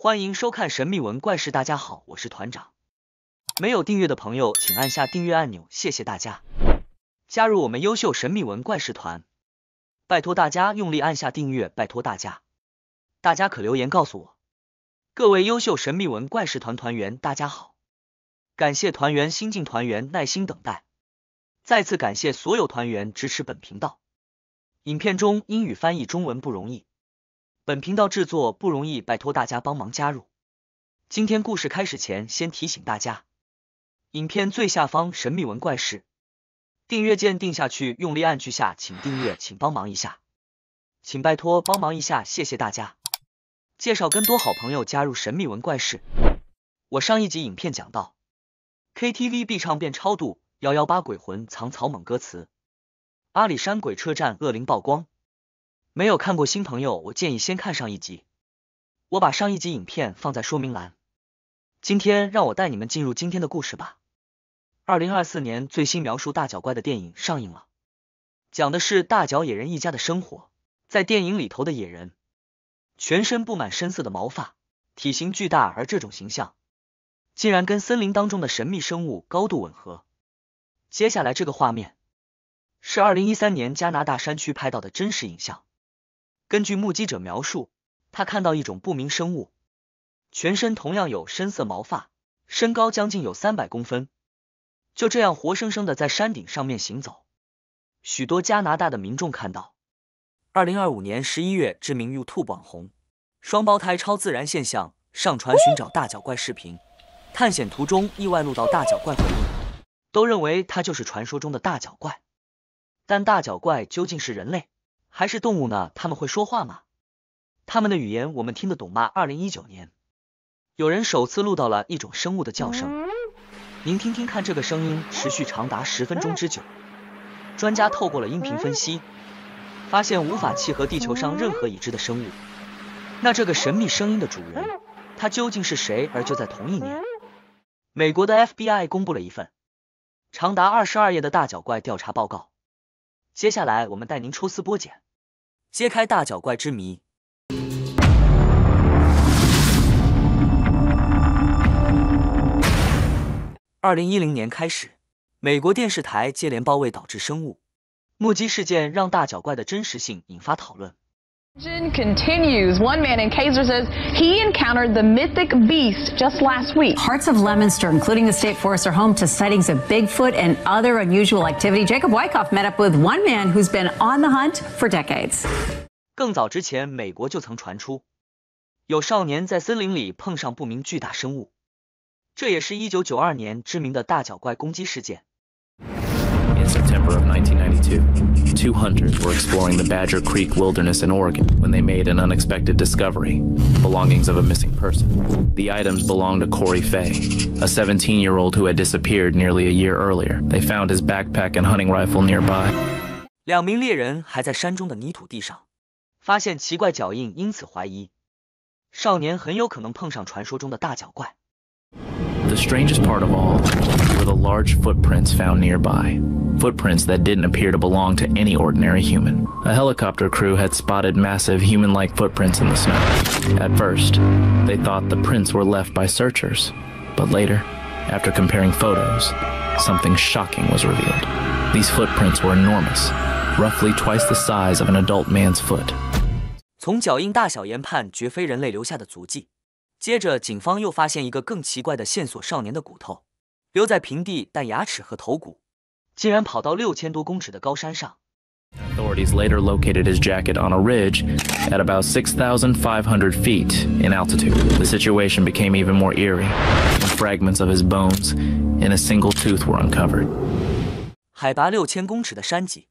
欢迎收看神秘文怪事，大家好，我是团长。没有订阅的朋友，请按下订阅按钮，谢谢大家。加入我们优秀神秘文怪事团，拜托大家用力按下订阅，拜托大家。大家可留言告诉我。各位优秀神秘文怪事团团员，大家好，感谢团员新进团员耐心等待，再次感谢所有团员支持本频道。影片中英语翻译中文不容易，本频道制作不容易，拜托大家帮忙加入。今天故事开始前，先提醒大家，影片最下方神秘文怪事订阅键定下去，用力按去下，请订阅，请帮忙一下，请拜托帮忙一下，谢谢大家。介绍更多好朋友加入神秘文怪事。我上一集影片讲到 KTV 必唱变超度118鬼魂藏草蜢歌词，阿里山鬼车站恶灵曝光。没有看过新朋友，我建议先看上一集，我把上一集影片放在说明栏。今天让我带你们进入今天的故事吧。2024年最新描述大脚怪的电影上映了，讲的是大脚野人一家的生活。在电影里头的野人全身布满深色的毛发，体型巨大，而这种形象竟然跟森林当中的神秘生物高度吻合。接下来这个画面是2013年加拿大山区拍到的真实影像。根据目击者描述，他看到一种不明生物，全身同样有深色毛发，身高将近有300公分，就这样活生生的在山顶上面行走。许多加拿大的民众看到2025年11月知名 YouTube 网红双胞胎超自然现象上传寻找大脚怪视频，探险途中意外录到大脚怪回应，都认为它就是传说中的大脚怪。但大脚怪究竟是人类还是动物呢？他们会说话吗？他们的语言我们听得懂吗？2019年有人首次录到了一种生物的叫声，您听听看，这个声音持续长达10分钟之久。专家透过了音频分析，发现无法契合地球上任何已知的生物。那这个神秘声音的主人，他究竟是谁？而就在同一年，美国的 FBI 公布了一份长达22页的大脚怪调查报告。接下来我们带您抽丝剥茧，揭开大脚怪之谜。2010年开始，美国电视台接连报未导致生物目击事件，让大脚怪的真实性引发讨论。Continues. One man in Kaiser says he encountered the mythic beast just last week. Parts of Leominster, including the state forest, are home to sightings of Bigfoot and other unusual activity. Jacob Wyckoff met up with one man who's been on the hunt for decades. 更早之前，美国就曾传出有少年在森林里碰上不明巨大生物，这也是1992年知名的大脚怪攻击事件。In September of 1992, 2 hunters were exploring the Badger Creek Wilderness in Oregon when they made an unexpected discovery, belongings of a missing person. The items belonged to Corey Fay, a 17-year-old who had disappeared nearly a year earlier. They found his backpack and hunting rifle nearby. 2名猎人还在山中的泥土地上发现奇怪脚印，因此怀疑少年很有可能碰上传说中的大脚怪。The strangest part of all were the large footprints found nearby. Footprints that didn't appear to belong to any ordinary human. A helicopter crew had spotted massive human-like footprints in the snow. At first, they thought the prints were left by searchers. But later, after comparing photos, something shocking was revealed. These footprints were enormous, roughly twice the size of an adult man's foot. 从脚印大小研判，绝非人类留下的足迹。接着，警方又发现一个更奇怪的线索：少年的骨头留在平地，但牙齿和头骨竟然跑到6000多公尺的高山上。Authorities later located his jacket on a ridge at about 6,500 feet in altitude. The situation became even more eerie when fragments of his bones in a single tooth were uncovered. 海拔6000公尺的山脊，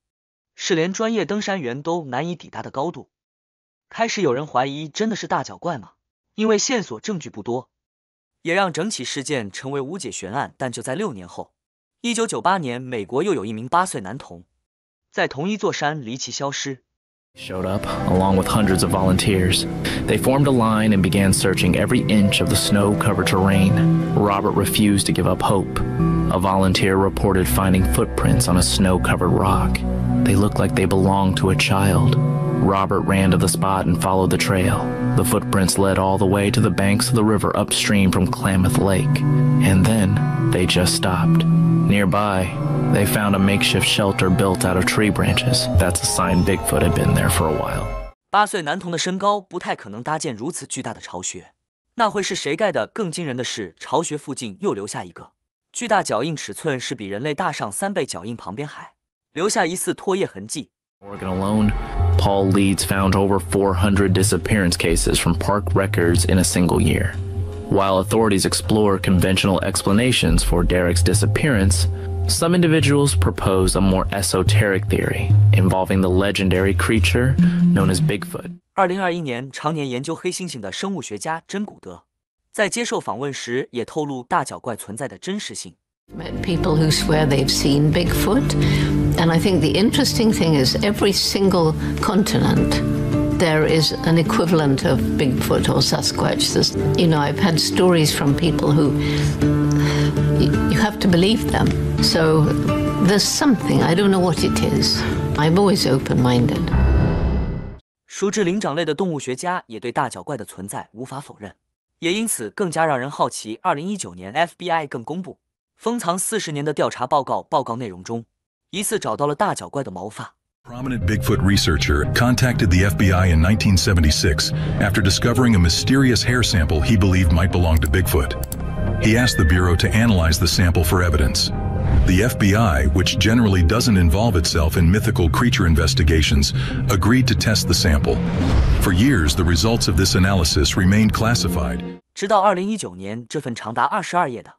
是连专业登山员都难以抵达的高度。开始有人怀疑真的是大脚怪吗？因为线索证据不多，也让整起事件成为无解悬案。但就在6年后，1998年，美国又有一名8岁男童在同一座山离奇消失。Showed up along with hundreds of volunteers. They formed a line and began searching every inch of the snow-covered terrain. Robert refused to give up hope. A volunteer reported finding footprints on a snow-covered rock. They looked like they belonged to a child. Robert ran to the spot and followed the trail. The footprints led all the way to the banks of the river upstream from Klamath Lake. And then they just stopped. Nearby, they found a makeshift shelter built out of tree branches. That's a sign Bigfoot had been there for a while. 8岁男童的身高不太可能搭建如此巨大的巢穴，那会是谁盖的？更惊人的是，巢穴附近又留下一个巨大脚印，尺寸是比人类大上3倍，脚印旁边还留下疑似唾液痕迹。 Oregon alone, Paul Leeds found over 400 disappearance cases from park records in a single year. While authorities explore conventional explanations for Derek's disappearance, some individuals propose a more esoteric theory involving the legendary creature known as Bigfoot. 2021年，常年研究黑猩猩的生物学家珍古德在接受访问时也透露大脚怪存在的真实性。 Met people who swear they've seen Bigfoot, and I think the interesting thing is every single continent there is an equivalent of Bigfoot or Sasquatch. There's, I've had stories from people who you have to believe them. So there's something, I don't know what it is. I'm always open-minded. 熟知灵长类的动物学家也对大脚怪的存在无法否认，也因此更加让人好奇。2019年 FBI 更公布封藏40年的调查报告，报告内容中疑似找到了大脚怪的毛发。 Prominent Bigfoot researcher contacted the FBI in 1976 after discovering a mysterious hair sample he believed might belong to Bigfoot. He asked the Bureau to analyze the sample for evidence. The FBI, which generally doesn't involve itself in mythical creature investigations, agreed to test the sample. For years, the results of this analysis remained classified. 直到2019年，这份长达22页的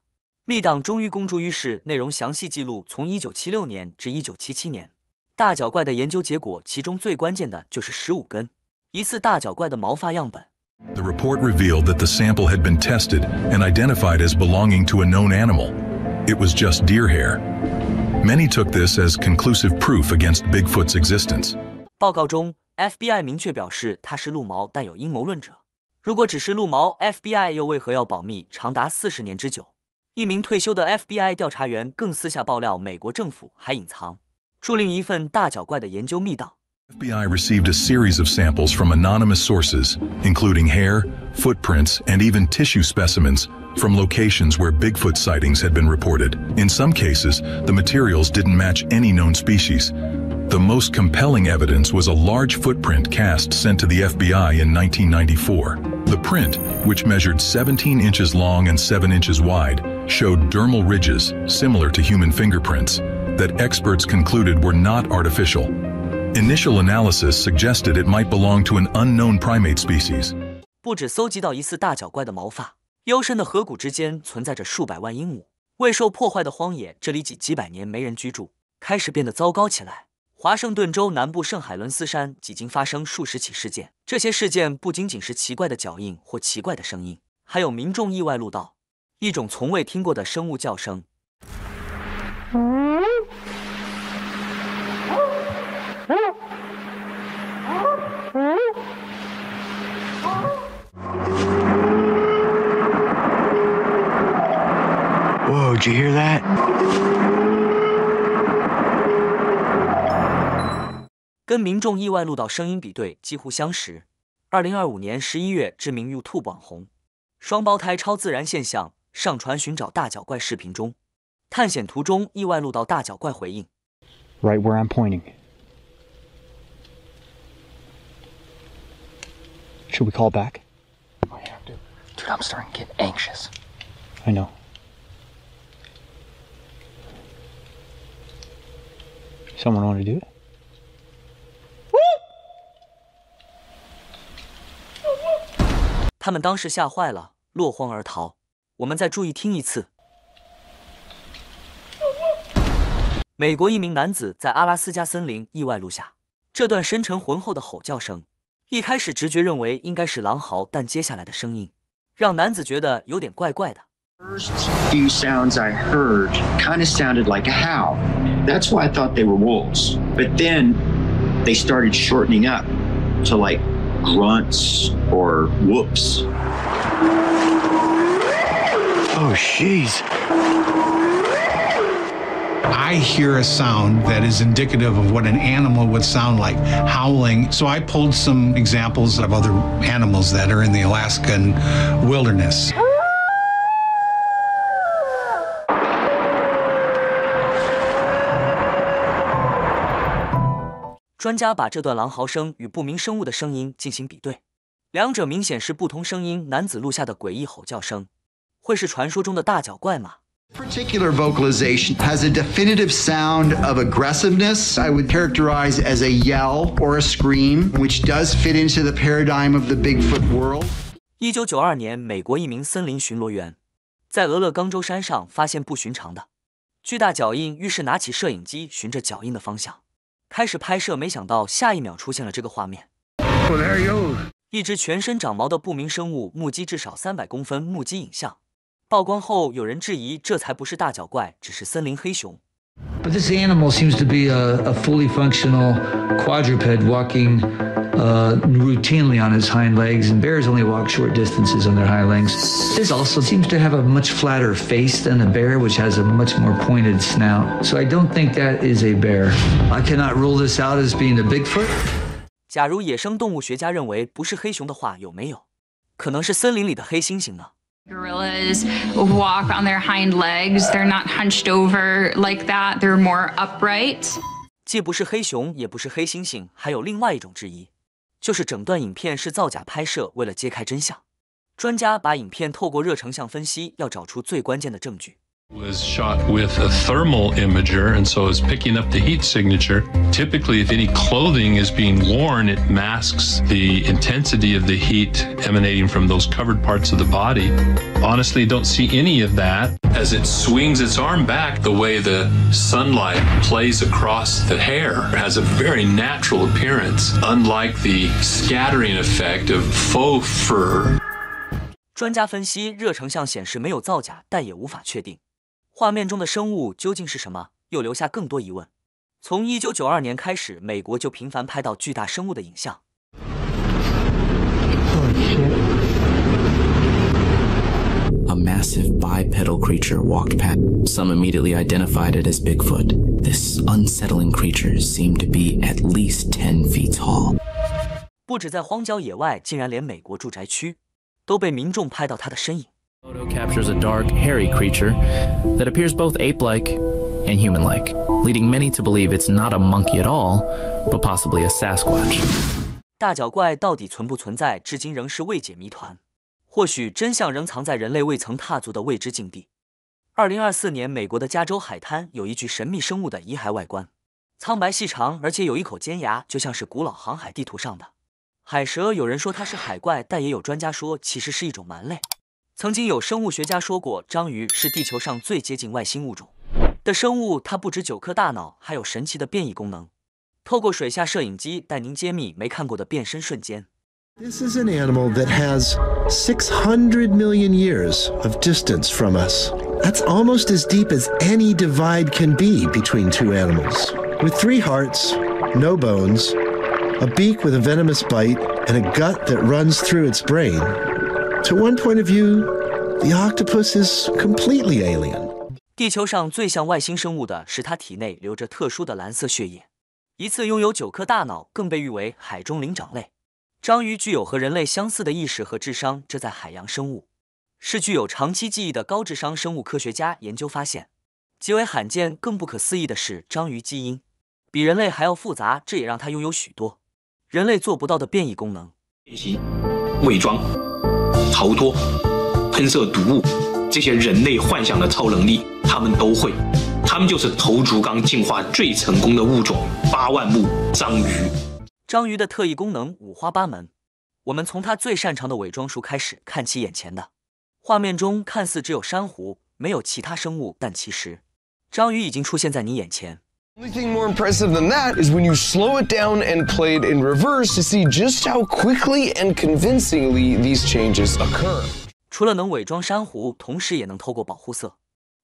密档终于公诸于世，内容详细记录从1976年至1977年。 大脚怪的研究结果，其中最关键的就是15根疑似大脚怪的毛发样本。 The report revealed that the sample had been tested and identified as belonging to a known animal. It was just deer hair. Many took this as conclusive proof against Bigfoot's existence. 报告中 ，FBI 明确表示它是鹿毛，但有阴谋论者。如果只是鹿毛 ，FBI 又为何要保密长达40年之久？一名退休的 FBI 调查员更私下爆料，美国政府还隐藏 注另一份大脚怪的研究密档。 FBI received a series of samples from anonymous sources, including hair, footprints, and even tissue specimens from locations where Bigfoot sightings had been reported. In some cases, the materials didn't match any known species. The most compelling evidence was a large footprint cast sent to the FBI in 1994. The print, which measured 17 inches long and 7 inches wide, showed dermal ridges similar to human fingerprints that experts concluded were not artificial. Initial analysis suggested it might belong to an unknown primate species. 不止搜集到疑似大脚怪的毛发，幽深的河谷之间存在着数百万英亩未受破坏的荒野，这里几百年没人居住，开始变得糟糕起来。华盛顿州南部圣海伦斯山几经发生数十起事件，这些事件不仅仅是奇怪的脚印或奇怪的声音，还有民众意外录到一种从未听过的生物叫声。 Whoa, did you hear that? 跟民众意外录到声音比对几乎相识。2025年11月，知名 YouTube 网红双胞胎超自然现象上传寻找大脚怪视频中，探险途中意外录到大脚怪回应。 Right where I'm pointing. Should we call back? Oh, yeah, dude. Dude, I'm starting to get anxious. I know. Someone want to do it? 他们当时吓坏了，落荒而逃。我们再注意听一次。美国一名男子在阿拉斯加森林意外录下这段深沉浑厚的吼叫声。一开始直觉认为应该是狼嚎，但接下来的声音让男子觉得有点怪怪的。 First few sounds I heard kind of sounded like a howl. That's why I thought they were wolves. But then they started shortening up to like grunts or whoops. Oh, jeez. I hear a sound that is indicative of what an animal would sound like, howling. So I pulled some examples of other animals that are in the Alaskan wilderness. 专家把这段狼嚎声与不明生物的声音进行比对，两者明显是不同声音男子录下的诡异吼叫声，会是传说中的大脚怪吗？ Particular vocalization has a definitive sound of aggressiveness I would characterize as a yell or a scream, which does fit into the paradigm of the Bigfoot world. 1992年，美国一名森林巡逻员在俄勒冈州山上发现不寻常的巨大脚印，于是拿起摄影机循着脚印的方向开始拍摄，没想到下一秒出现了这个画面。一只全身长毛的不明生物目击至少300公分目击影像。 曝光后，有人质疑这才不是大脚怪，只是森林黑熊。But this animal seems to be a fully functional quadruped walking routinely on its hind legs, and bears only walk short distances on their hind legs. This also seems to have a much flatter face than a bear, which has a much more pointed snout. So I don't think that is a bear. I cannot rule this out as being a Bigfoot. 假如野生动物学家认为不是黑熊的话，有没有可能是森林里的黑猩猩呢？ Gorillas walk on their hind legs. They're not hunched over like that. They're more upright. 既不是黑熊，也不是黑猩猩，还有另外一种质疑，就是整段影片是造假拍摄。为了揭开真相，专家把影片透过热成像分析，要找出最关键的证据。 was shot with a thermal imager, and so it's picking up the heat signature. Typically, if any clothing is being worn, it masks the intensity of the heat emanating from those covered parts of the body. Honestly, don't see any of that. As it swings its arm back, the way the sunlight plays across the hair has a very natural appearance, unlike the scattering effect of faux fur. 专家分析，热成像显示没有造假，但也无法确定 画面中的生物究竟是什么，又留下更多疑问。从1992年开始，美国就频繁拍到巨大生物的影像。A massive bipedal creature walked past. Some immediately identified it as Bigfoot. This unsettling creature seemed to be at least 10 feet tall. 不止在荒郊野外，竟然连美国住宅区都被民众拍到它的身影。 Photo captures a dark, hairy creature that appears both ape-like and human-like, leading many to believe it's not a monkey at all, but possibly a Sasquatch. 大脚怪到底存不存在，至今仍是未解谜团。或许真相仍藏在人类未曾踏足的未知境地。2024年，美国的加州海滩有一具神秘生物的遗骸外观，苍白细长，而且有一口尖牙，就像是古老航海地图上的海蛇。有人说它是海怪，但也有专家说其实是一种蛮类。 曾经有生物学家说过，章鱼是地球上最接近外星物种的生物。它不止9颗大脑，还有神奇的变异功能。透过水下摄影机带您揭秘没看过的变身瞬间。This is an animal that has 600 million years of distance from us. That's almost as deep as any divide can be between two animals. With 3 hearts, no bones, a beak with a venomous bite, and a gut that runs through its brain. To one point of view, the octopus is completely alien. 地球上最像外星生物的是它体内流着特殊的蓝色血液，一次拥有9颗大脑，更被誉为海中灵长类。章鱼具有和人类相似的意识和智商，这在海洋生物是具有长期记忆的高智商生物。科学家研究发现，极为罕见、更不可思议的是，章鱼基因比人类还要复杂，这也让它拥有许多人类做不到的变异功能。伪装、逃脱、喷射毒物，这些人类幻想的超能力，他们都会。他们就是头足纲进化最成功的物种——8万目章鱼。章鱼的特异功能五花八门，我们从它最擅长的伪装术开始看起。眼前的画面中看似只有珊瑚，没有其他生物，但其实章鱼已经出现在你眼前。 The only thing more impressive than that is when you slow it down and play it in reverse to see just how quickly and convincingly these changes occur. 除了能伪装珊瑚，同时也能透过保护色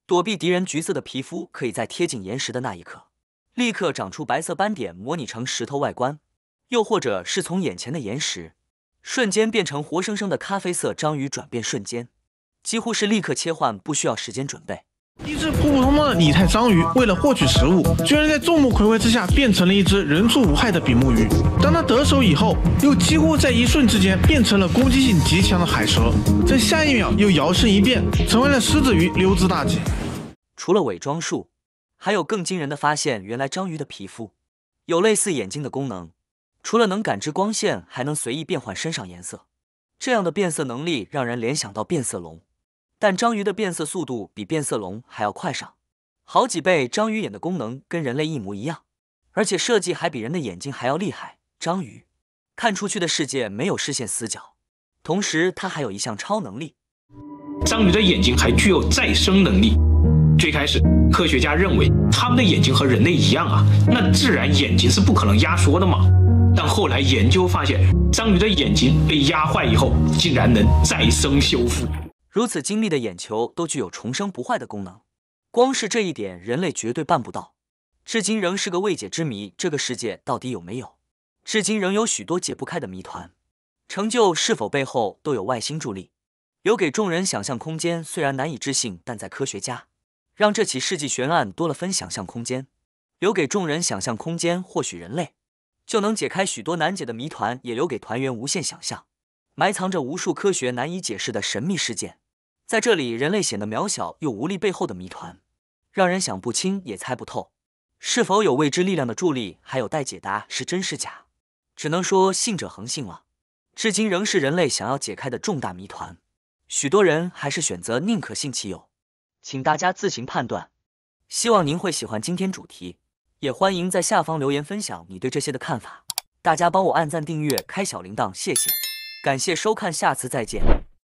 躲避敌人橘色的皮肤，可以在贴近岩石的那一刻立刻长出白色斑点，模拟成石头外观，又或者是从眼前的岩石瞬间变成活生生的咖啡色。章鱼转变瞬间几乎是立刻切换，不需要时间准备。一只普普通通的拟态章鱼，为了获取食物，居然在众目睽睽之下变成了一只人畜无害的比目鱼。当它得手以后，又几乎在一瞬之间变成了攻击性极强的海蛇，在下一秒又摇身一变，成为了狮子鱼溜之大吉。除了伪装术，还有更惊人的发现，原来章鱼的皮肤有类似眼睛的功能，除了能感知光线，还能随意变换身上颜色。这样的变色能力让人联想到变色龙。但章鱼的变色速度比变色龙还要快上好几倍，章鱼眼的功能跟人类一模一样，而且设计还比人的眼睛还要厉害。章鱼看出去的世界没有视线死角，同时它还有一项超能力，章鱼的眼睛还具有再生能力。最开始，科学家认为它们的眼睛和人类一样啊，那自然眼睛是不可能压缩的嘛。但后来研究发现，章鱼的眼睛被压坏以后，竟然能再生修复。如此精密的眼球都具有重生不坏的功能，光是这一点人类绝对办不到，至今仍是个未解之谜。这个世界到底有没有？至今仍有许多解不开的谜团。成就是否背后都有外星助力，留给众人想象空间。虽然难以置信，但在科学家让这起世纪悬案多了分想象空间，留给众人想象空间，或许人类就能解开许多难解的谜团，也留给团员无限想象，埋藏着无数科学难以解释的神秘事件。在这里，人类显得渺小又无力，背后的谜团让人想不清也猜不透，是否有未知力量的助力，还有待解答，是真是假，只能说信者恒信了。至今仍是人类想要解开的重大谜团，许多人还是选择宁可信其有，请大家自行判断。希望您会喜欢今天主题，也欢迎在下方留言分享你对这些的看法。大家帮我按赞订阅开小铃铛，谢谢，感谢收看，下次再见。